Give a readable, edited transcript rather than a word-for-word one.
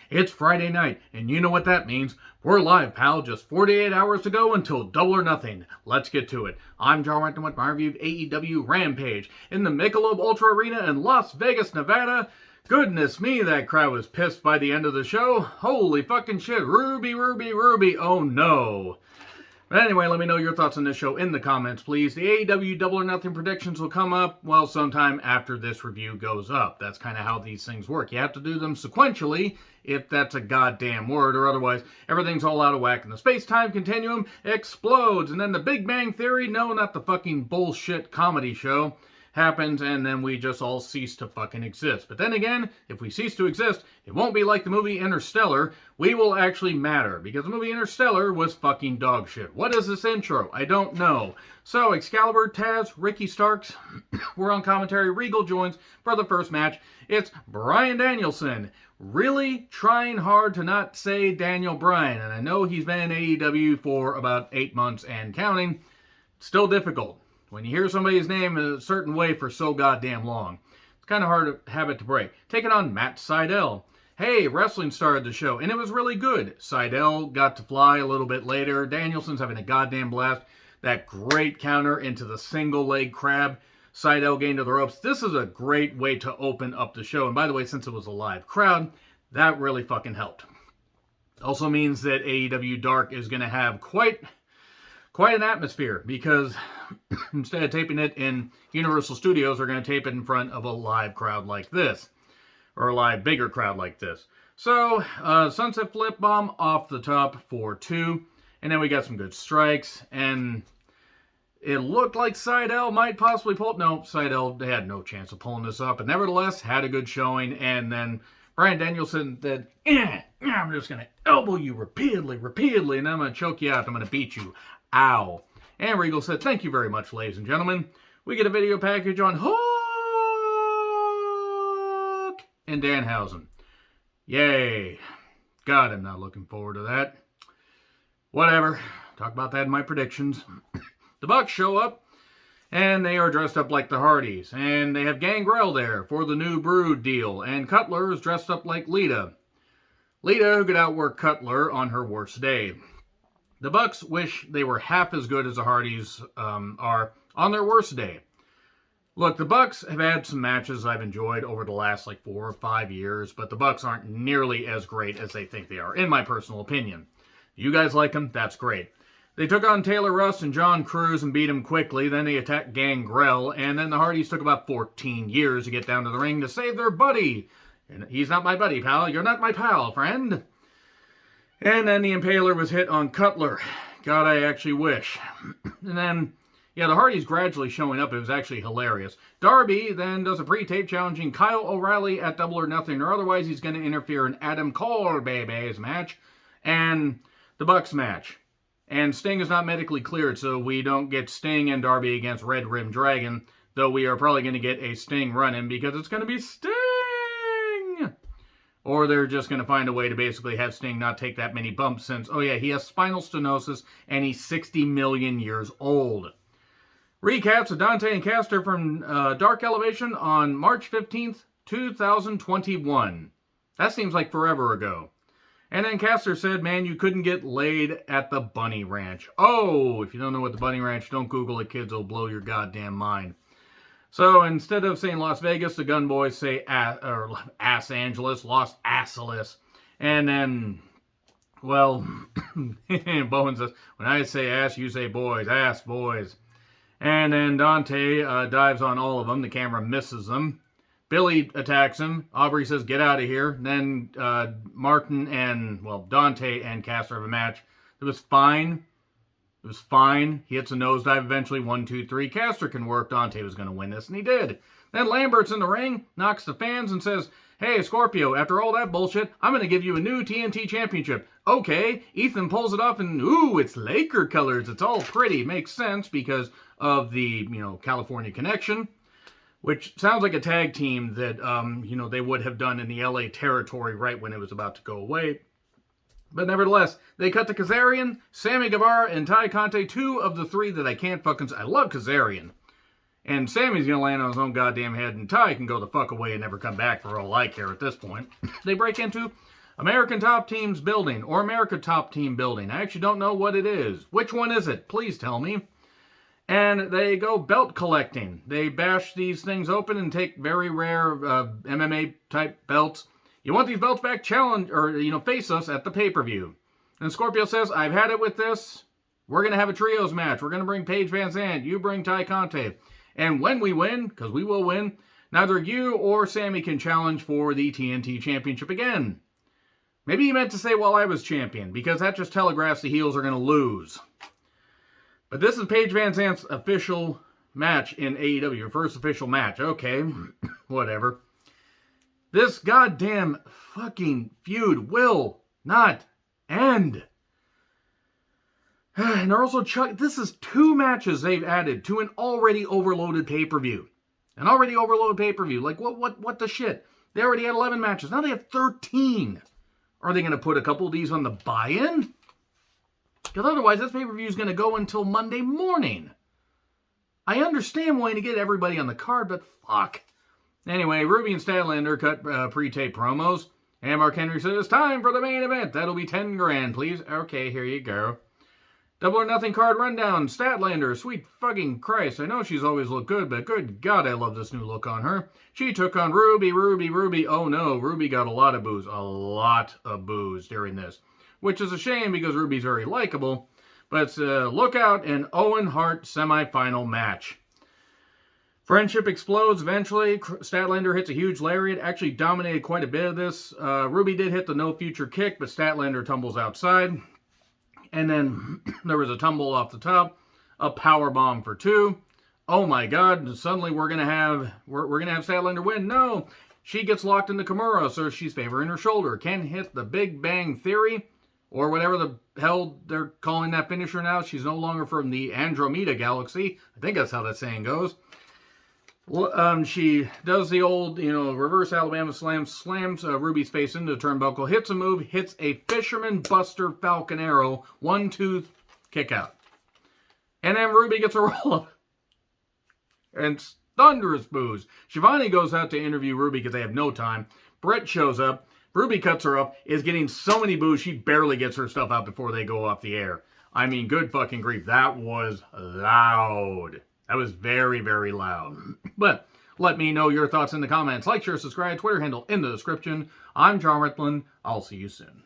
It's Friday night, and you know what that means. We're live, pal. Just 48 hours to go until Double or Nothing. Let's get to it. I'm John Renton with my review of AEW Rampage in the Michelob Ultra Arena in Las Vegas, Nevada. Goodness me, that crowd was pissed by the end of the show. Holy fucking shit. Ruby, Ruby, Ruby. Oh no. But anyway, let me know your thoughts on this show in the comments, please. The AEW Double or Nothing predictions will come up, well, sometime after this review goes up. That's kind of how these things work. You have to do them sequentially, if that's a goddamn word, or otherwise everything's all out of whack and the space-time continuum explodes. And then the Big Bang Theory, no, not the fucking bullshit comedy show, happens, and then we just all cease to fucking exist. But then again, if we cease to exist, it won't be like the movie Interstellar. We will actually matter, because the movie Interstellar was fucking dog shit. What is this intro? I don't know. So, Excalibur, Taz, Ricky Starks, we're on commentary. Regal joins for the first match. It's Bryan Danielson, really trying hard to not say Daniel Bryan, and I know he's been in AEW for about 8 months and counting. Still difficult. When you hear somebody's name in a certain way for so goddamn long, it's kind of hard to habit to break. Taking on Matt Sydal. Hey, wrestling started the show, and it was really good. Sydal got to fly a little bit later. Danielson's having a goddamn blast. That great counter into the single leg crab. Sydal gained to the ropes. This is a great way to open up the show. And by the way, since it was a live crowd, that really fucking helped. Also means that AEW Dark is going to have quite an atmosphere, because instead of taping it in Universal Studios, they're going to tape it in front of a live crowd like this, or a live bigger crowd like this. So, Sunset Flip Bomb off the top for 2, and then we got some good strikes, and it looked like Sydal might possibly pull it. No, Sydal had no chance of pulling this up, but nevertheless had a good showing, and then Bryan Danielson said, I'm just going to elbow you repeatedly, and I'm going to choke you out, I'm going to beat you. Ow. And Regal said, thank you very much, ladies and gentlemen. We get a video package on Hook and Danhausen. Yay. God, I'm not looking forward to that. Whatever. Talk about that in my predictions. The Bucks show up, and they are dressed up like the Hardys. And they have Gangrel there for the new Brood deal. And Cutler is dressed up like Lita. Lita, who could outwork Cutler on her worst day. The Bucks wish they were half as good as the Hardys are on their worst day. Look, the Bucks have had some matches I've enjoyed over the last 4 or 5 years, but the Bucks aren't nearly as great as they think they are, in my personal opinion. You guys like them? That's great. They took on Taylor Russ and John Cruz and beat him quickly. Then they attacked Gangrel, and then the Hardys took about 14 years to get down to the ring to save their buddy. And he's not my buddy, pal. You're not my pal, friend. And then the Impaler was hit on Cutler. God, I actually wish. And then, yeah, the Hardys gradually showing up. It was actually hilarious. Darby then does a pre-tape challenging Kyle O'Reilly at Double or Nothing, or otherwise he's going to interfere in Adam Cole's match and the Bucks match. And Sting is not medically cleared, so we don't get Sting and Darby against Red Rim Dragon, though we are probably going to get a Sting run-in because it's going to be Sting! Or they're just going to find a way to basically have Sting not take that many bumps since, oh yeah, he has spinal stenosis and he's 60 million years old. Recaps of Dante and Caster from Dark Elevation on March 15th, 2021. That seems like forever ago. And then Caster said, man, you couldn't get laid at the Bunny Ranch. Oh, if you don't know what the Bunny Ranch, don't Google it, kids. It'll blow your goddamn mind. So instead of saying Las Vegas, the Gun Boys say Los Angeles. And then, well, Bowen says, when I say ass, you say boys. Ass, boys. And then Dante dives on all of them. The camera misses them. Billy attacks him. Aubrey says, get out of here. Then Martin and, well, Dante and Caster have a match. It was fine. It was fine. He hits a nosedive eventually. 1, 2, 3. Caster can work. Dante was going to win this, and he did. Then Lambert's in the ring, knocks the fans, and says, hey, Scorpio, after all that bullshit, I'm going to give you a new TNT championship. Okay. Ethan pulls it off, and ooh, it's Laker colors. It's all pretty. Makes sense because of the, California connection, which sounds like a tag team that, they would have done in the LA territory right when it was about to go away. But nevertheless, they cut to Kazarian, Sammy Guevara, and Ty Conte, 2 of the 3 that I can't fucking... I love Kazarian. And Sammy's going to land on his own goddamn head, and Ty can go the fuck away and never come back for all I care at this point. They break into American Top Team's building, or America Top Team building. I actually don't know what it is. Which one is it? Please tell me. And they go belt collecting. They bash these things open and take very rare MMA type belts. You want these belts back? Challenge, or, face us at the pay-per-view. And Scorpio says, I've had it with this. We're going to have a trios match. We're going to bring Paige Van Zandt. You bring Ty Conte. And when we win, because we will win, neither you or Sammy can challenge for the TNT Championship again. Maybe he meant to say while I was champion, because that just telegraphs the heels are going to lose. But this is Paige Van Zandt's official match in AEW. Her first official match. Okay, whatever. This goddamn fucking feud will not end. And they're also this is 2 matches they've added to an already overloaded pay-per-view. An already overloaded pay-per-view. Like, what the shit? They already had 11 matches. Now they have 13. Are they going to put a couple of these on the buy-in? Because otherwise, this pay-per-view is going to go until Monday morning. I understand wanting to get everybody on the card, but fuck. Anyway, Ruby and Statlander cut pre-tape promos. And Mark Henry says, it's time for the main event. That'll be 10 grand, please. Okay, here you go. Double or Nothing card rundown. Statlander, sweet fucking Christ. I know she's always looked good, but good God, I love this new look on her. She took on Ruby. Oh no, Ruby got a lot of boos. A lot of boos during this. Which is a shame because Ruby's very likable. But look out, an Owen Hart semifinal match. Friendship explodes eventually. Statlander hits a huge lariat. Actually dominated quite a bit of this. Ruby did hit the no future kick, but Statlander tumbles outside. And then there was a tumble off the top, a power bomb for 2. Oh my God! Suddenly we're gonna have Statlander win. No, she gets locked into Kimura, so she's favoring her shoulder. Can hit the Big Bang Theory, or whatever the hell they're calling that finisher now. She's no longer from the Andromeda Galaxy. I think that's how that saying goes. She does the old, reverse Alabama slam, slams Ruby's face into the turnbuckle, hits a move, hits a Fisherman Buster Falcon Arrow, 1-2 kick out. And then Ruby gets a roll-up. And thunderous boos. Shivani goes out to interview Ruby because they have no time. Brett shows up. Ruby cuts her up, is getting so many boos, she barely gets her stuff out before they go off the air. I mean, good fucking grief. That was loud. That was very, very loud. But let me know your thoughts in the comments. Like, share, subscribe, Twitter handle in the description. I'm John Ritlin. I'll see you soon.